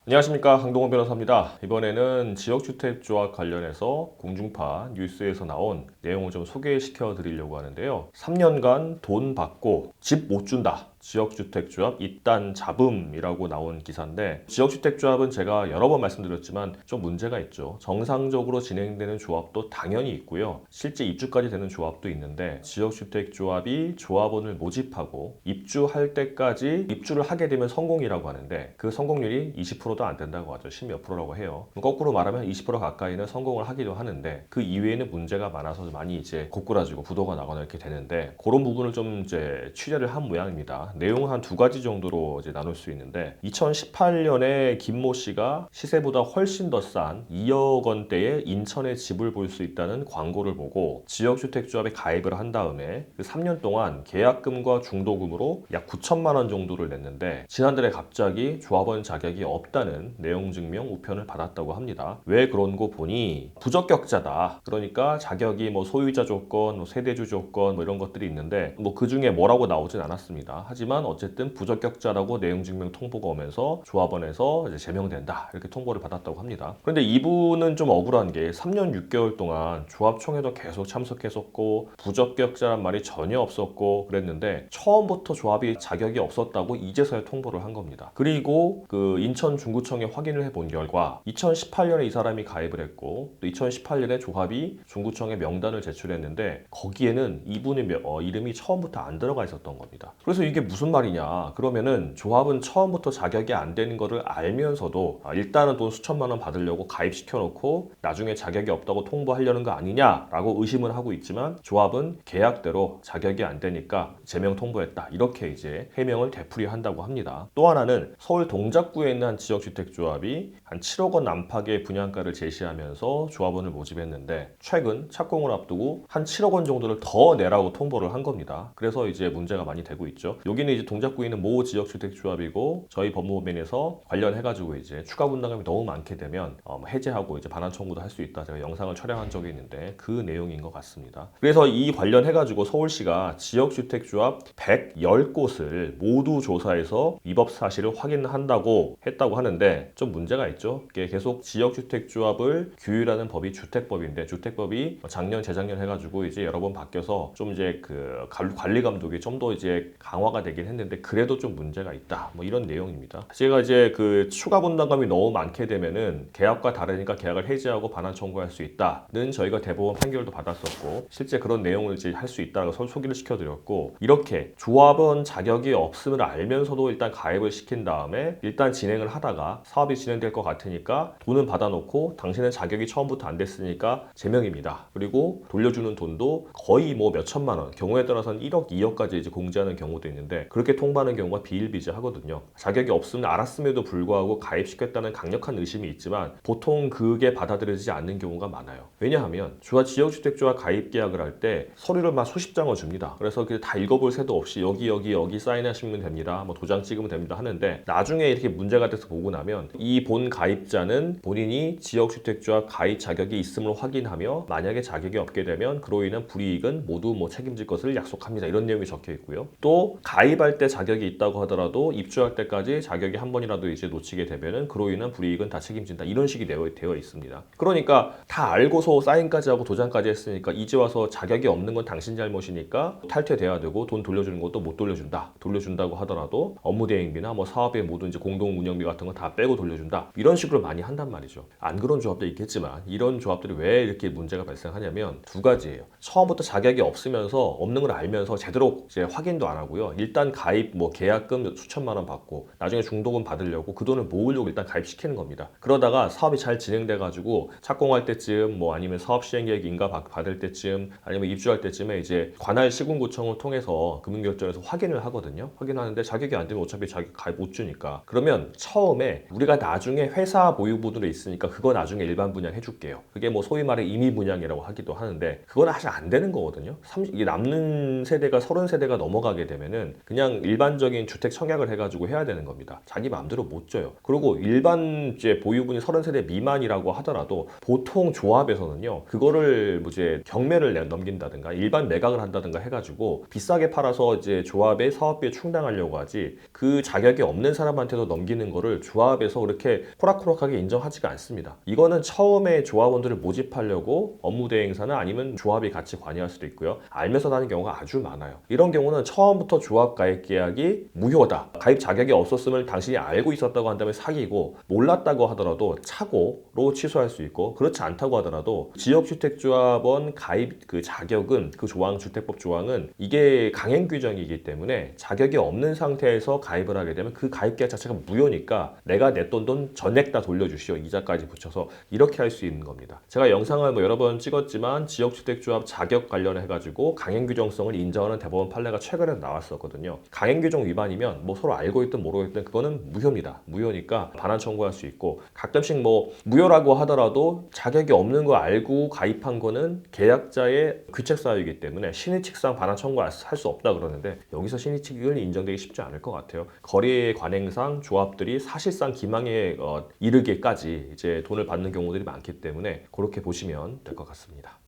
안녕하십니까, 강동원 변호사입니다. 이번에는 지역주택조합 관련해서 공중파 뉴스에서 나온 내용을 좀 소개시켜 드리려고 하는데요. 3년간 돈 받고 집 못 준다. 지역주택조합 이단 잡음이라고 나온 기사인데, 지역주택조합은 제가 여러 번 말씀드렸지만 좀 문제가 있죠. 정상적으로 진행되는 조합도 당연히 있고요. 실제 입주까지 되는 조합도 있는데, 지역주택조합이 조합원을 모집하고 입주할 때까지 입주를 하게 되면 성공이라고 하는데, 그 성공률이 20%도 안 된다고 하죠. 10몇 프로라고 해요. 거꾸로 말하면 20% 가까이는 성공을 하기도 하는데, 그 이외에는 문제가 많아서 많이 이제 고꾸라지고 부도가 나거나 이렇게 되는데, 그런 부분을 좀 이제 취재를 한 모양입니다. 내용은 한 두 가지 정도로 이제 나눌 수 있는데, 2018년에 김모 씨가 시세보다 훨씬 더 싼 2억 원대의 인천에 집을 볼 수 있다는 광고를 보고 지역주택조합에 가입을 한 다음에 그 3년 동안 계약금과 중도금으로 약 9천만 원 정도를 냈는데, 지난달에 갑자기 조합원 자격이 없다는 내용 증명 우편을 받았다고 합니다. 왜 그런 거 보니 부적격자다. 그러니까 자격이 뭐 소유자 조건, 뭐 세대주 조건 뭐 이런 것들이 있는데, 뭐 그 중에 뭐라고 나오진 않았습니다. 하지만 어쨌든 부적격자라고 내용 증명 통보가 오면서 조합원에서 이제 제명된다, 이렇게 통보를 받았다고 합니다. 그런데 이분은 좀 억울한 게 3년 6개월 동안 조합총회도 계속 참석했었고 부적격자란 말이 전혀 없었고 그랬는데, 처음부터 조합이 자격이 없었다고 이제서야 통보를 한 겁니다. 그리고 그 인천 중구청에 확인을 해본 결과 2018년에 이 사람이 가입을 했고, 또 2018년에 조합이 중구청에 명단을 제출했는데 거기에는 이분의 이름이 처음부터 안 들어가 있었던 겁니다. 그래서 이게 무슨 말이냐, 그러면은 조합은 처음부터 자격이 안 되는 거를 알면서도 일단은 돈 수천만 원 받으려고 가입시켜 놓고 나중에 자격이 없다고 통보하려는 거 아니냐라고 의심을 하고 있지만, 조합은 계약대로 자격이 안 되니까 제명 통보했다, 이렇게 이제 해명을 되풀이한다고 합니다. 또 하나는 서울 동작구에 있는 한 지역주택조합이 한 7억 원 안팎의 분양가를 제시하면서 조합원을 모집했는데, 최근 착공을 앞두고 한 7억 원 정도를 더 내라고 통보를 한 겁니다. 그래서 이제 문제가 많이 되고 있죠. 여기는 이제 동작구에 있는 모 지역주택조합이고, 저희 법무법인에서 관련해가지고 이제 추가 분담금이 너무 많게 되면 해제하고 이제 반환 청구도 할 수 있다, 제가 영상을 촬영한 적이 있는데 그 내용인 것 같습니다. 그래서 이 관련해가지고 서울시가 지역주택조합 110곳을 모두 조사해서 위법 사실을 확인한다고 했다고 하는데, 좀 문제가 있죠. 이게 계속 지역주택조합을 규율하는 법이 주택법인데, 주택법이 작년 재작년 해가지고 이제 여러 번 바뀌어서 좀 이제 그 관리 감독이 좀 더 이제 강화가 되긴 했는데, 그래도 좀 문제가 있다, 뭐 이런 내용입니다. 제가 이제 그 추가 분담금이 너무 많게 되면은 계약과 다르니까 계약을 해지하고 반환 청구할 수 있다는 저희가 대법원 판결도 받았었고, 실제 그런 내용을 이제 할 수 있다고 소개를 시켜드렸고, 이렇게 조합원 자격이 없음을 알면서도 일단 가입을 시킨 다음에 일단 진행을 하다가 사업이 진행될 것 같으니까 돈은 받아놓고 당신은 자격이 처음부터 안 됐으니까 제명입니다. 그리고 돌려주는 돈도 거의 뭐 몇 천만 원, 경우에 따라서는 1억, 2억까지 이제 공지하는 경우도 있는데, 그렇게 통보하는 경우가 비일비재하거든요. 자격이 없음을 알았음에도 불구하고 가입시켰다는 강력한 의심이 있지만 보통 그게 받아들여지지 않는 경우가 많아요. 왜냐하면 지역주택조합 가입 계약을 할 때 서류를 막 수십 장을 줍니다. 그래서 다 읽어볼 새도 없이 여기 사인하시면 됩니다, 뭐 도장 찍으면 됩니다 하는데, 나중에 이렇게 문제가 돼서 보고 나면 이 본 가입자는 본인이 지역주택조합 가입 자격이 있음을 확인하며, 만약에 자격이 없게 되면 그로 인한 불이익은 모두 뭐 책임질 것을 약속합니다, 이런 내용이 적혀 있고요. 또 가입할 때 자격이 있다고 하더라도 입주할 때까지 자격이 한 번이라도 이제 놓치게 되면은 그로 인한 불이익은 다 책임진다, 이런 식이 되어 있습니다. 그러니까 다 알고서 사인까지 하고 도장까지 했으니까 이제 와서 자격이 없는 건 당신 잘못이니까 탈퇴돼야 되고, 돈 돌려주는 것도 못 돌려준다, 돌려준다고 하더라도 업무 대행비나 뭐 사업의 모든 이제 공동 운영비 같은 거 다 빼고 돌려준다, 이런 식으로 많이 한단 말이죠. 안 그런 조합도 있겠지만, 이런 조합들이 왜 이렇게 문제가 발생하냐면 두 가지예요. 처음부터 자격이 없으면서, 없는 걸 알면서 제대로 이제 확인도 안 하고요. 일단 가입 뭐 계약금 수천만 원 받고 나중에 중도금 받으려고 그 돈을 모으려고 일단 가입시키는 겁니다. 그러다가 사업이 잘 진행돼 가지고 착공할 때쯤, 뭐 아니면 사업 시행 계획 인가 받을 때쯤, 아니면 입주할 때쯤에 이제 관할 시군구청을 통해서 금융결정에서 확인을 하거든요. 확인하는데 자격이 안 되면 어차피 자기 가입 못 주니까, 그러면 처음에 우리가 나중에 회사 보유분으로 있으니까 그거 나중에 일반 분양 해줄게요, 그게 뭐 소위 말해 임의 분양이라고 하기도 하는데, 그건 사실 안 되는 거거든요. 이게 남는 세대가 30세대가 넘어가게 되면은 그냥 일반적인 주택 청약을 해가지고 해야 되는 겁니다. 자기 마음대로 못 져요. 그리고 일반 이제 보유분이 30세대 미만이라고 하더라도 보통 조합에서는요, 그거를 뭐 이제 경매를 넘긴다든가 일반 매각을 한다든가 해가지고 비싸게 팔아서 이제 조합의 사업비에 충당하려고 하지, 그 자격이 없는 사람한테도 넘기는 거를 조합에서 그렇게 호락호락하게 인정하지가 않습니다. 이거는 처음에 조합원들을 모집하려고 업무 대행사나 아니면 조합이 같이 관여할 수도 있고요. 알면서 하는 경우가 아주 많아요. 이런 경우는 처음부터 조합 가입 계약이 무효다, 가입 자격이 없었음을 당신이 알고 있었다고 한다면 사기고, 몰랐다고 하더라도 착오로 취소할 수 있고, 그렇지 않다고 하더라도 지역주택조합원 가입 그 자격은, 그 조항, 주택법 조항은 이게 강행 규정이기 때문에 자격이 없는 상태에서 가입을 하게 되면 그 가입 계약 자체가 무효니까 내가 냈던 돈 전액 다 돌려주시오, 이자까지 붙여서, 이렇게 할 수 있는 겁니다. 제가 영상을 뭐 여러 번 찍었지만 지역주택조합 자격 관련해 가지고 강행 규정성을 인정하는 대법원 판례가 최근에 나왔었거든요. 강행 규정 위반이면 뭐 서로 알고 있든 모르고 있든 그거는 무효입니다. 무효니까 반환 청구할 수 있고, 가끔씩 뭐 무효라고 하더라도 자격이 없는 거 알고 가입한 거는 계약자의 귀책 사유이기 때문에 신의칙상 반환 청구할 수 없다 그러는데, 여기서 신의칙은 인정되기 쉽지 않을 것 같아요. 거래 관행상 조합들이 사실상 기망에 이르기까지 이제 돈을 받는 경우들이 많기 때문에 그렇게 보시면 될 것 같습니다.